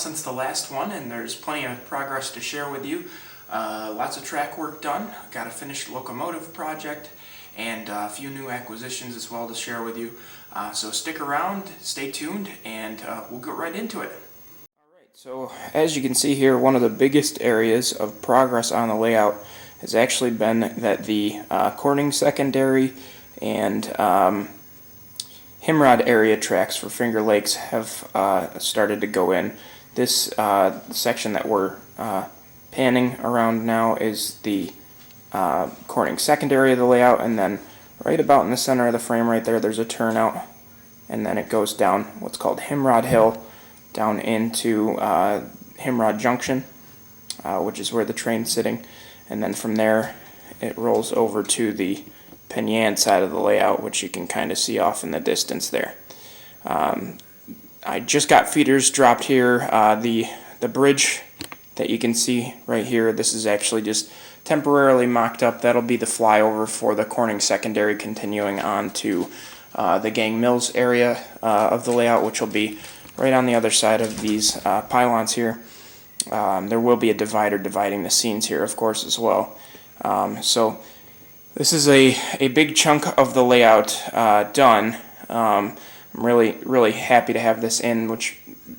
since the last one, and there's plenty of progress to share with you. Lots of track work done, got a finished locomotive project, and a few new acquisitions as well to share with you. So stick around, stay tuned, and we'll get right into it. Alright, so as you can see here, one of the biggest areas of progress on the layout has actually been that the Corning secondary and Himrod area tracks for Finger Lakes have started to go in. This section that we're panning around now is the Corning secondary of the layout, and then right about in the center of the frame right there's a turnout, and then it goes down what's called Himrod Hill down into Himrod Junction, which is where the train's sitting, and then from there it rolls over to the Penyan side of the layout, which you can kind of see off in the distance there. I just got feeders dropped here. The bridge that you can see right here, this is actually just temporarily mocked up. That'll be the flyover for the Corning secondary continuing on to the Gang Mills area of the layout, which will be right on the other side of these pylons here. There will be a divider dividing the scenes here, of course, as well. So this is a big chunk of the layout done. I'm really happy to have this in,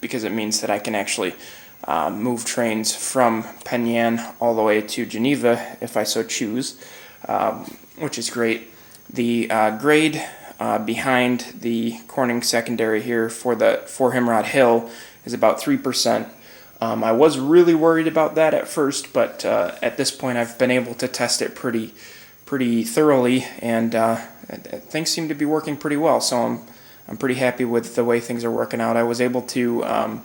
because it means that I can actually move trains from Penyan all the way to Geneva if I so choose, which is great. The grade behind the Corning secondary here for Himrod Hill is about 3%. I was really worried about that at first, but at this point I've been able to test it pretty thoroughly, and things seem to be working pretty well. So I'm pretty happy with the way things are working out. I was able to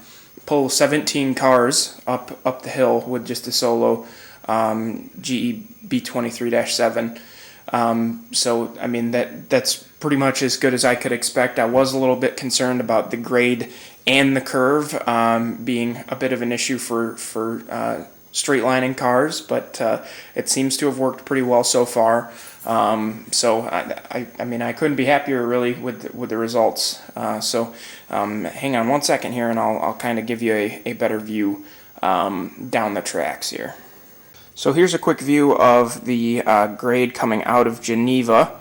pull 17 cars up the hill with just a solo GE B23-7. So I mean that's pretty much as good as I could expect. I was a little bit concerned about the grade and the curve being a bit of an issue for straight lining cars, but it seems to have worked pretty well so far. So I mean, I couldn't be happier really with the results. So hang on one second here, and I'll kind of give you a better view down the tracks here. So here's a quick view of the grade coming out of Geneva.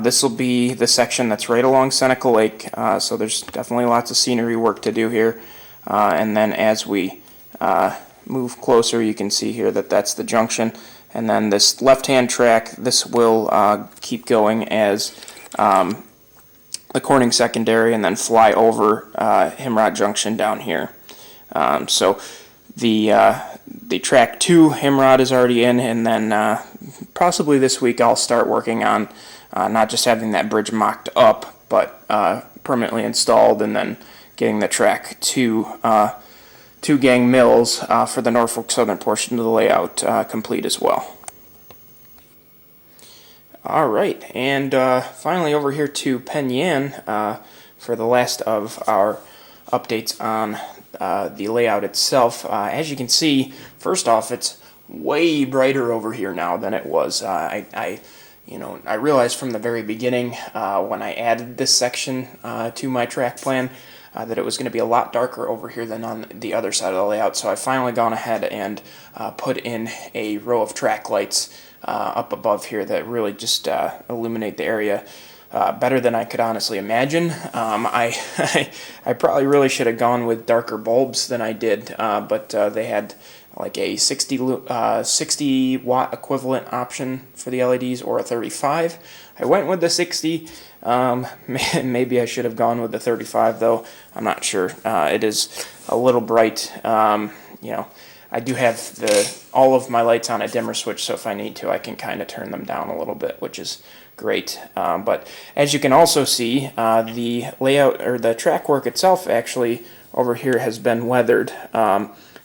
This will be the section that's right along Seneca Lake, so there's definitely lots of scenery work to do here. And then as we move closer, you can see here that that's the junction, and then this left-hand track, this will keep going as the Corning secondary, and then fly over Himrod Junction down here. So the track 2 Himrod is already in, and then possibly this week I'll start working on not just having that bridge mocked up, but permanently installed, and then getting the track to Gang Mills for the Norfolk Southern portion of the layout complete as well. Alright, and finally over here to Penyan for the last of our updates on the layout itself. As you can see, first off, it's way brighter over here now than it was. I realized from the very beginning when I added this section to my track plan that it was going to be a lot darker over here than on the other side of the layout, so I finally gone ahead and put in a row of track lights up above here that really just illuminate the area better than I could honestly imagine. I probably really should have gone with darker bulbs than I did, but they had like a 60 watt equivalent option for the LEDs, or a 35. I went with the 60. Maybe I should have gone with the 35 though. I'm not sure. It is a little bright. I do have all of my lights on a dimmer switch, so if I need to, I can kind of turn them down a little bit, which is great. But as you can also see, the layout, or the track work itself, actually over here has been weathered.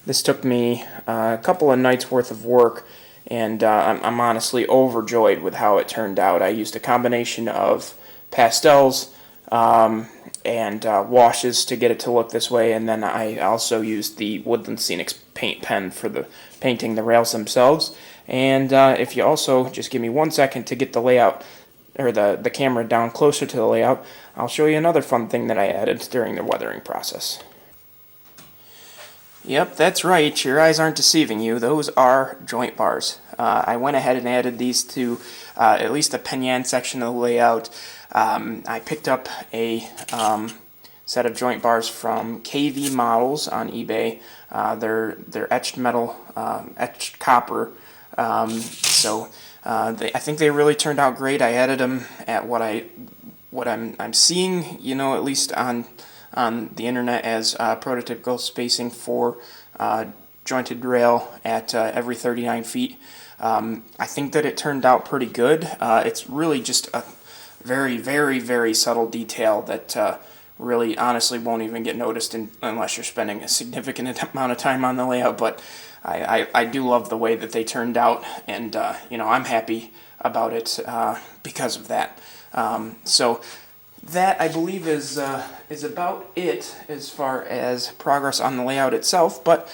This took me a couple of nights worth of work, and I'm honestly overjoyed with how it turned out. I used a combination of pastels and washes to get it to look this way, and then I also used the Woodland Scenics paint pen for painting the rails themselves. And if you also just give me 1 second to get the layout, or the camera down closer to the layout, I'll show you another fun thing that I added during the weathering process. Yep, that's right. Your eyes aren't deceiving you. Those are joint bars. I went ahead and added these to at least the Penyan section of the layout. I picked up a set of joint bars from KV Models on eBay. They're etched metal, etched copper. I think they really turned out great. I added them at what I'm seeing, at least on the internet as prototypical spacing for jointed rail at every 39 feet. I think that it turned out pretty good. It's really just a very, very, very subtle detail that really honestly won't even get noticed unless you're spending a significant amount of time on the layout, but I do love the way that they turned out, and I'm happy about it because of that. So that, I believe, is about it as far as progress on the layout itself, but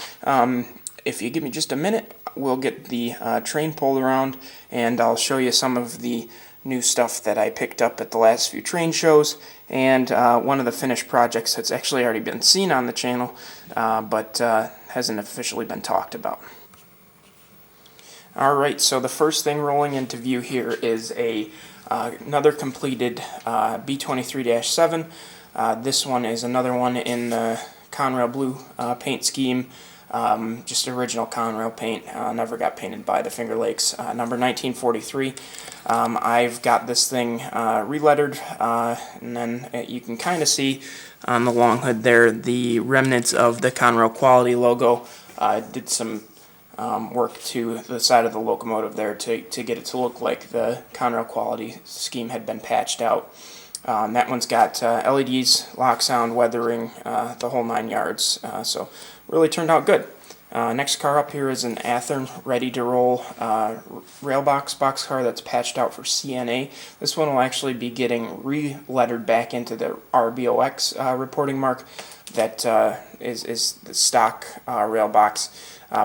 if you give me just a minute, we'll get the train pulled around, and I'll show you some of the new stuff that I picked up at the last few train shows, and one of the finished projects that's actually already been seen on the channel, but hasn't officially been talked about. Alright, so the first thing rolling into view here is another completed B23-7. This one is another one in the Conrail blue paint scheme. Just original Conrail paint, never got painted by the Finger Lakes. Number 1943. I've got this thing relettered, and then you can kind of see on the long hood there the remnants of the Conrail quality logo. Did some work to the side of the locomotive there to get it to look like the Conrail quality scheme had been patched out. That one's got LEDs, lock sound, weathering, the whole 9 yards, so really turned out good. Next car up here is an Athearn ready-to-roll rail boxcar that's patched out for CNA. This one will actually be getting re-lettered back into the RBOX reporting mark that is the stock rail box.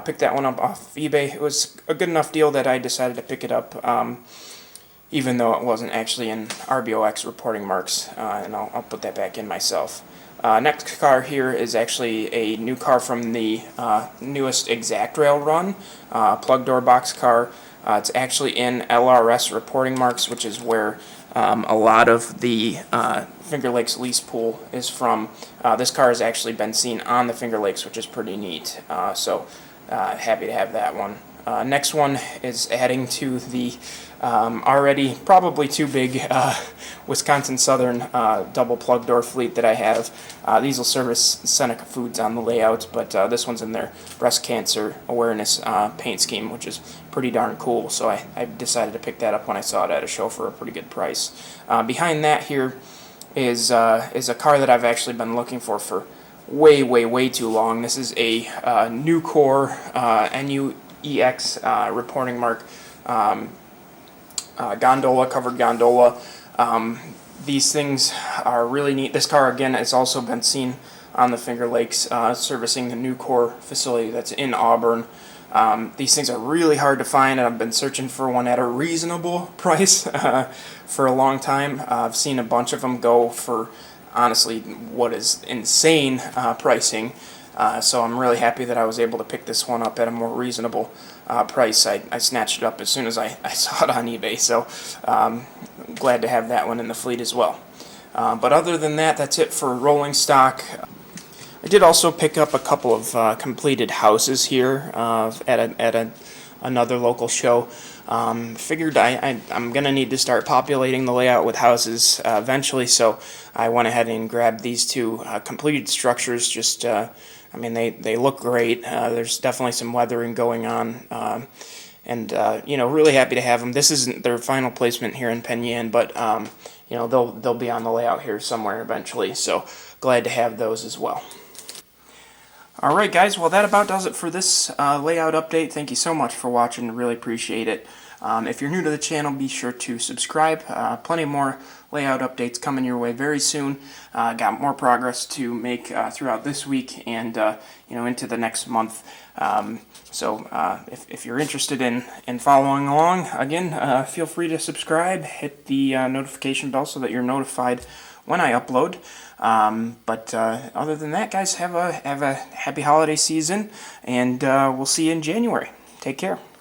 Picked that one up off eBay. It was a good enough deal that I decided to pick it up, even though it wasn't actually in RBOX reporting marks, and I'll put that back in myself. Next car here is actually a new car from the newest Exact Rail run, plug door box car. It's actually in LRS reporting marks, which is where a lot of the Finger Lakes lease pool is from. This car has actually been seen on the Finger Lakes, which is pretty neat, so happy to have that one. Next one is adding to the already probably too big Wisconsin Southern double plug door fleet that I have. These will service Seneca Foods on the layout, but this one's in their breast cancer awareness paint scheme, which is pretty darn cool, so I decided to pick that up when I saw it at a show for a pretty good price. Behind that here is a car that I've actually been looking for way too long. This is a Nucor NUEX reporting mark gondola, covered gondola. These things are really neat. This car, again, has also been seen on the Finger Lakes, servicing the Nucor facility that's in Auburn. These things are really hard to find, and I've been searching for one at a reasonable price for a long time. I've seen a bunch of them go for, honestly, what is insane pricing. So I'm really happy that I was able to pick this one up at a more reasonable price. I snatched it up as soon as I saw it on eBay, so glad to have that one in the fleet as well. But other than that, that's it for rolling stock. I did also pick up a couple of completed houses here at another local show. Figured I'm going to need to start populating the layout with houses eventually, so I went ahead and grabbed these two completed structures. Just, I mean, they look great. There's definitely some weathering going on, and really happy to have them. This isn't their final placement here in Penyan, but they'll be on the layout here somewhere eventually, so glad to have those as well. Alright guys, well that about does it for this layout update. Thank you so much for watching, really appreciate it. If you're new to the channel, be sure to subscribe. Plenty more layout updates coming your way very soon. Got more progress to make throughout this week and into the next month. So if you're interested in following along, again, feel free to subscribe, hit the notification bell so that you're notified when I upload. But other than that, guys, have a happy holiday season, and we'll see you in January. Take care.